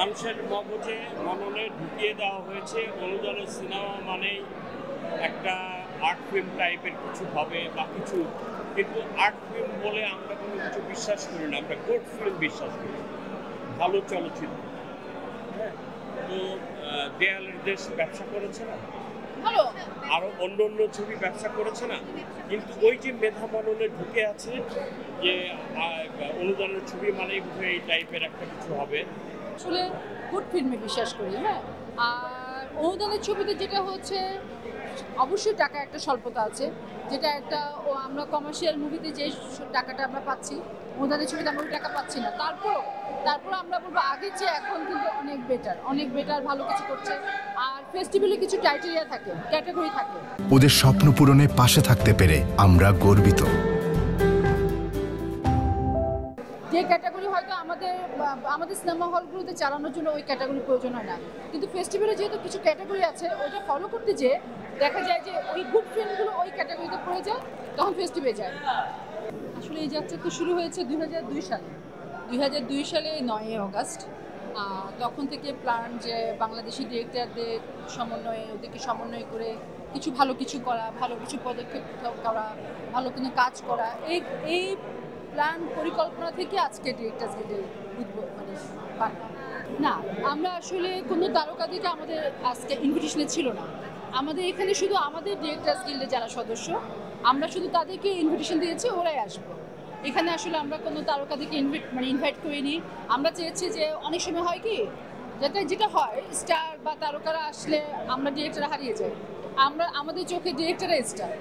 মানুষের মগজে মননে ঢুকিয়ে দেওয়া হয়েছে অনুদানের সিনেমা মানেই একটা আর্ট ফিল্ম টাইপের কিছু হবে বা কিছু, কিন্তু আর্ট ফিল্ম বলে আমরা কোনো কিছু বিশ্বাস করি না, আমরা গুড ফিল্ম বিশ্বাস করি, ভালো চলচ্চিত্র। হ্যাঁ, তো দেয়ালের দেশ ব্যবসা করেছে না, আরো অন্য অন্য ছবি ব্যবসা করেছে না, কিন্তু ওই যে মেধা মননে ঢুকে আছে যে অনুদানের ছবি মানেই এই টাইপের একটা কিছু হবে। আসলে গুড ফিল্মে বিশ্বাস করি। হ্যাঁ, আর অনুদানের ছবিতে যেটা হচ্ছে অবশ্যই টাকা একটা স্বল্পতা আছে, যেটা একটা আমরা কমার্শিয়াল মুভিতে যে টাকাটা আমরা পাচ্ছি অনুদানের ছবিতে আমরা ওই টাকা পাচ্ছি না। তারপর আমরা বলবো আগের চেয়ে এখন কিন্তু অনেক বেটার ভালো কিছু করছে। আর ফেস্টিভ্যালে কিছু ক্রাইটেরিয়া থাকে, ক্যাটাগরি থাকে। ওদের স্বপ্ন পূরণে পাশে থাকতে পেরে আমরা গর্বিত। যে ক্যাটাগরি হয়তো আমাদের সিনেমা হলগুলোতে চালানোর জন্য ওই ক্যাটাগরি প্রয়োজন হয় না, কিন্তু ফেস্টিভ্যালে যেহেতু কিছু ক্যাটাগরি আছে ওইটা ফলো করতে যেয়ে দেখা যায় যে ওই গুড ফিল্মগুলো ওই ক্যাটাগরিতে পড়ে যায়, তখন ফেস্টিভ্যালে যায়। আসলে এই যাত্রা তো শুরু হয়েছে 2002 সালে। 2002 সালে 9ই অগাস্ট। তখন থেকে প্ল্যান যে বাংলাদেশি ডিরেক্টরদের ওদেরকে সমন্বয় করে ভালো কিছু করা, ভালো কিছু পদক্ষেপ করা, ভালো কোনো কাজ করা, এই প্ল্যান পরিকল্পনা থেকে আজকে ডিরেক্টরস গিল্ডের না, আমরা আসলে কোনো তারকা দিকে আমাদের আজকে ইনভিটেশনে ছিল না। আমাদের এখানে শুধু আমাদের ডিরেক্টরস গিল্ডে যারা সদস্য, আমরা শুধু তাদেরকে ইনভিটেশন দিয়েছি, ওরাই আসবে। এখানে আসলে আমরা কোনো তারকাদেরকে ইনভাইট করিনি। আমরা চেয়েছি যে অনেক সময় হয় কি যেটা হয় স্টার বা তারকারা আসলে আমরা ডিরেক্টর হারিয়ে যাই, আমাদের চোখে ডিরেক্টরই স্টার।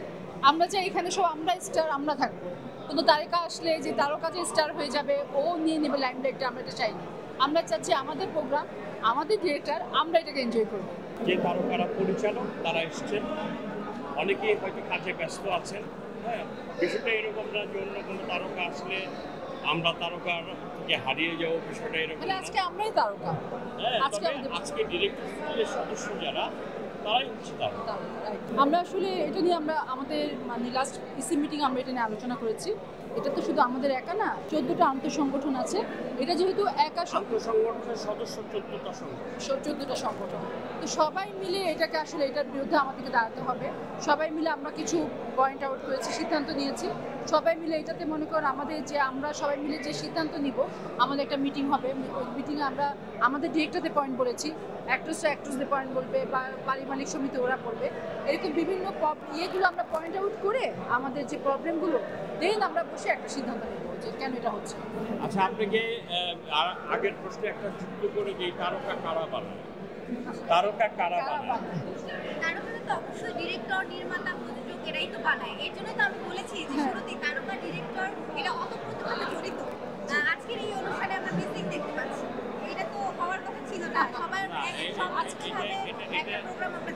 আমরা চাই এখানে সব আমরা স্টার, আমরা থাকবো। কোনো তারকা আসলে যে তারকা যে স্টার হয়ে যাবে ও নিয়ে নেবে লাইমলাইটটা, আমরা এটা চাইনি। আমরা চাচ্ছি আমাদের প্রোগ্রাম, আমাদের ডিরেক্টর, আমরা এটাকে এনজয় করবো। যে তারকারা পরিচালক তারা এসছেন, অনেকেই হয়তো কাজে ব্যস্ত আছেন। হ্যাঁ, বিষয়টা এরকম না যে অন্য কোনো তারকা আসলে আমরা তারকার থেকে হারিয়ে যাবো, বিষয়টা এরকম। আজকে আমরাই তারকা। হ্যাঁ, আজকে ডিরেক্টর স্কুলের সদস্য যারা তারাই হচ্ছে তারকা। আমরা আসলে এটা নিয়ে আমাদের লাস্ট ইসি মিটিং আমরা এটা নিয়ে আলোচনা করেছি। এটা তো শুধু আমাদের একা না, 14টা আন্তঃসংগঠন আছে। এটা যেহেতু একা সংগঠনের সদস্য 14টা সংগঠন, তো সবাই মিলে এটাকে আসলে এটার বিরুদ্ধে আমাদেরকে দাঁড়াতে হবে। সবাই মিলে আমরা কিছু পয়েন্ট আউট করেছি, সিদ্ধান্ত নিয়েছি। সবাই মিলে এটাতে মনে করেন আমরা সবাই মিলে যে সিদ্ধান্ত নিব, আমাদের একটা মিটিং হবে। ওই মিটিংয়ে আমরা আমাদের ডিরেক্টরদের পয়েন্ট বলেছি, অ্যাক্ট্রেসদের পয়েন্ট বলবে বা পারিবারিক সমিতি ওরা বলবে। এরকম বিভিন্ন ইয়েগুলো আমরা পয়েন্ট আউট করে আমাদের যে প্রবলেমগুলো দেন আমরা বসে একটা সিদ্ধান্ত নেব যে কেন এটা হচ্ছে। আচ্ছা, আপনাকে আগের প্রশ্নে একটা যুক্ত করে যে তারকা কারা বানায়? তারকারা তো অবশ্যই ডিরেক্টর, নির্মাতা, প্রযোজক এরাই তো বানায়। এর জন্য তো আমি বলেছি যে শুরুতেই তারকা ডিরেক্টর এরা অতপ্রতভাবে জড়িত। আজকের এই অনুষ্ঠানে আমরা মিসিং দেখতে পাচ্ছি, এটা তো হওয়ার কথা ছিল না। সবার একটা প্রোগ্রাম আমরা